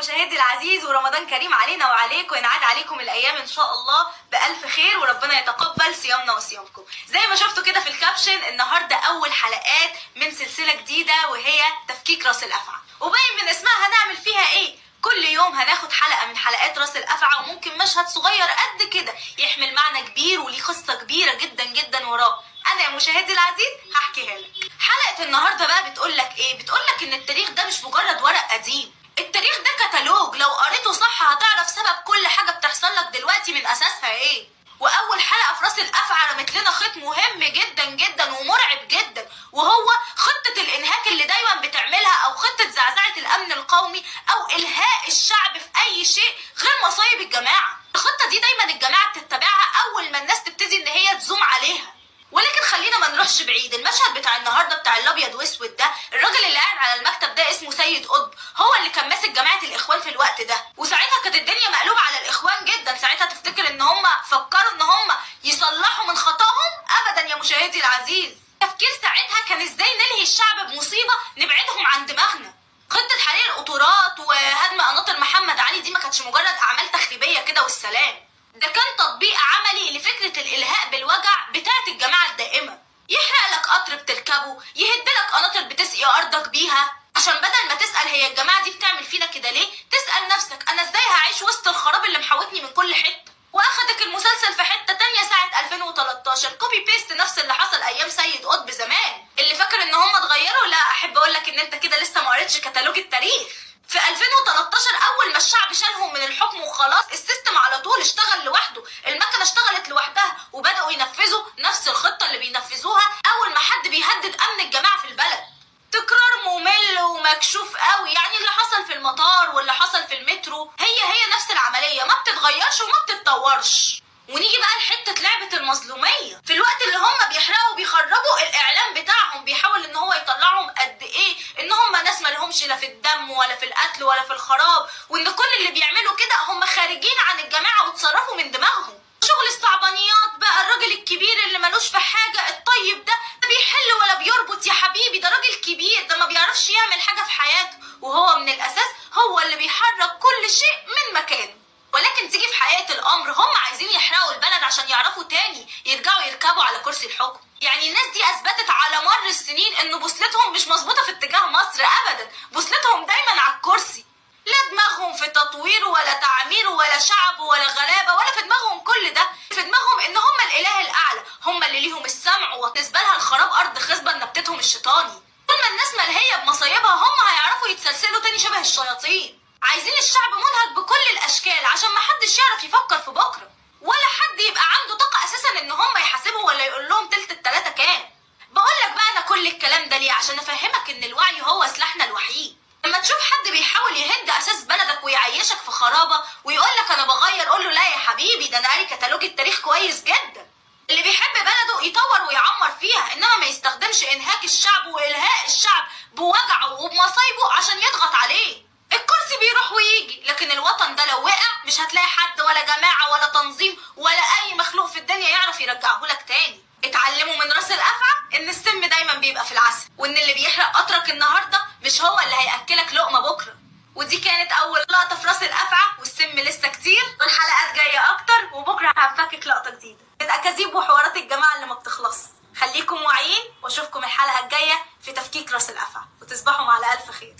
مشاهدي العزيز، ورمضان كريم علينا وعليكم، وينعاد عليكم الايام ان شاء الله بالف خير، وربنا يتقبل صيامنا وصيامكم. زي ما شفتوا كده في الكابشن، النهارده اول حلقات من سلسله جديده وهي تفكيك راس الافعى، وباين من اسمها هنعمل فيها ايه. كل يوم هناخد حلقه من حلقات راس الافعى، وممكن مشهد صغير قد كده يحمل معنى كبير وليه قصه كبيره جدا جدا وراه. انا يا مشاهدي العزيز هحكيها لك. حلقه النهارده بقى بتقول لك ايه؟ بتقول لك ان التاريخ ده مش مجرد ورق قديم، التاريخ ده كتالوج، لو قريته صح هتعرف سبب كل حاجه بتحصل لك دلوقتي من اساسها ايه. واول حلقه في راس الافعى رمت لنا خيط مهم جدا جدا ومرعب جدا، وهو خطه الانهاك اللي دايما بتعملها، او خطه زعزعه الامن القومي، او الهاء الشعب في اي شيء غير مصايب الجماعه. الخطه دي دايما الجماعه بتتبعها اول ما الناس تبتدي ان هي تزوم عليها. ولكن خلينا ما نروحش بعيد. المشهد بتاع النهارده بتاع الابيض واسود ده، الراجل اللي قاعد على المكتب ده اسمه سيد قطب، هو اللي كان ماسك جماعه الاخوان في الوقت ده، وساعتها كانت الدنيا مقلوبه على الاخوان جدا. ساعتها تفتكر ان هم فكروا ان هم يصلحوا من خطاهم؟ ابدا يا مشاهدي العزيز. التفكير ساعتها كان ازاي نلهي الشعب بمصيبه نبعدهم عن دماغنا. خطه حريق القطورات وهدم قناطر محمد علي دي ما كانتش مجرد اعمال تخريبيه كده والسلام، ده كان تطبيق عملي لفكرة الإلهاء بالوجع بتاعت الجماعة الدائمة. يحرق لك قطر بتركبه، يهد لك قناطر بتسقي أرضك بيها، عشان بدل ما تسأل هي الجماعة دي بتعمل فينا كده ليه، تسأل نفسك أنا إزاي هعيش وسط الخراب اللي محوطني من كل حتة. وأخدك المسلسل في حتة تانية ساعة 2013، كوبي بيست نفس اللي حصل أيام سيد قطب زمان. اللي فاكر إن هم اتغيروا، لا، أحب أقول لك إن أنت كده لسه ما قريتش كتالوج التاريخ. في 2013 اول ما الشعب شالهم من الحكم وخلاص، السيستم على طول اشتغل لوحده، المكنه اشتغلت لوحدها، وبداوا ينفذوا نفس الخطه اللي بينفذوها اول ما حد بيهدد امن الجماعه في البلد. تكرار ممل ومكشوف قوي، يعني اللي حصل في المطار واللي حصل في المترو هي نفس العمليه، ما بتتغيرش وما بتتطورش. ونيجي بقى لحته لعبه المظلوميه. في الوقت اللي هم بيحرقوا وبيخربوا، الاعلام بتاعهم بيحاول ان هو يطلعهم قد ايه ان هم ناس ما لهمش لا في الدم ولا في القتل ولا في الخراب، وان كل اللي بيعملوا كده هم خارجين عن الجماعه وتصرفوا من دماغهم. شغل الصعبانيات بقى، الراجل الكبير اللي ملوش في حاجه الطيب ده بيحل ولا بيربط يا حبيبي، ده راجل كبير، ده ما بيعرفش يعمل حاجه في حياته، وهو من الاساس هو اللي بيحرك كل شيء من مكانه. ولكن تيجي في حقيقة الأمر هم عايزين يحرقوا البلد عشان يعرفوا تاني يرجعوا يركبوا على كرسي الحكم. يعني الناس دي أثبتت على مر السنين إن بوصلتهم مش مظبوطة في اتجاه مصر أبدا، بوصلتهم دايما على الكرسي. لا دماغهم في تطوير ولا تعمير ولا شعب ولا غلابة، ولا في دماغهم كل ده. في دماغهم إن هم الإله الأعلى، هم اللي ليهم السمع، وبالنسبة لها الخراب أرض خصبة نبتتهم الشيطاني. طول ما الناس ملهية بمصايبها هم هيعرفوا يتسلسلوا تاني شبه الشياطين. عايزين الشعب منهك بكل الاشكال عشان محدش يعرف يفكر في بكره، ولا حد يبقى عنده طاقه اساسا ان هم يحاسبوا ولا يقول لهم تلت التلاته كام. بقول لك بقى انا كل الكلام ده ليه؟ عشان افهمك ان الوعي هو سلاحنا الوحيد. لما تشوف حد بيحاول يهد اساس بلدك ويعيشك في خرابه ويقول لك انا بغير، قول له لا يا حبيبي، ده انا قاري كتالوج التاريخ كويس جدا. اللي بيحب بلده يطور ويعمر فيها، انما ما يستخدمش انهاك الشعب والهاء الشعب بوجعه وبمصايبه عشان يضغط عليه. الكرسي بيروح ويجي، لكن الوطن ده لو وقع مش هتلاقي حد ولا جماعة ولا تنظيم ولا أي مخلوق في الدنيا يعرف يرجعه لك تاني. اتعلموا من راس الأفعى إن السم دايما بيبقى في العسل، وإن اللي بيحرق قطرك النهاردة مش هو اللي هيأكلك لقمة بكرة. ودي كانت أول لقطة في راس الأفعى، والسم لسه كتير والحلقات جاية أكتر، وبكرة هنفكك لقطة جديدة من أكاذيب وحوارات الجماعة اللي ما بتخلص. خليكم واعيين، واشوفكم الحلقة الجاية في تفكيك راس الأفعى، وتصبحوا على ألف خير.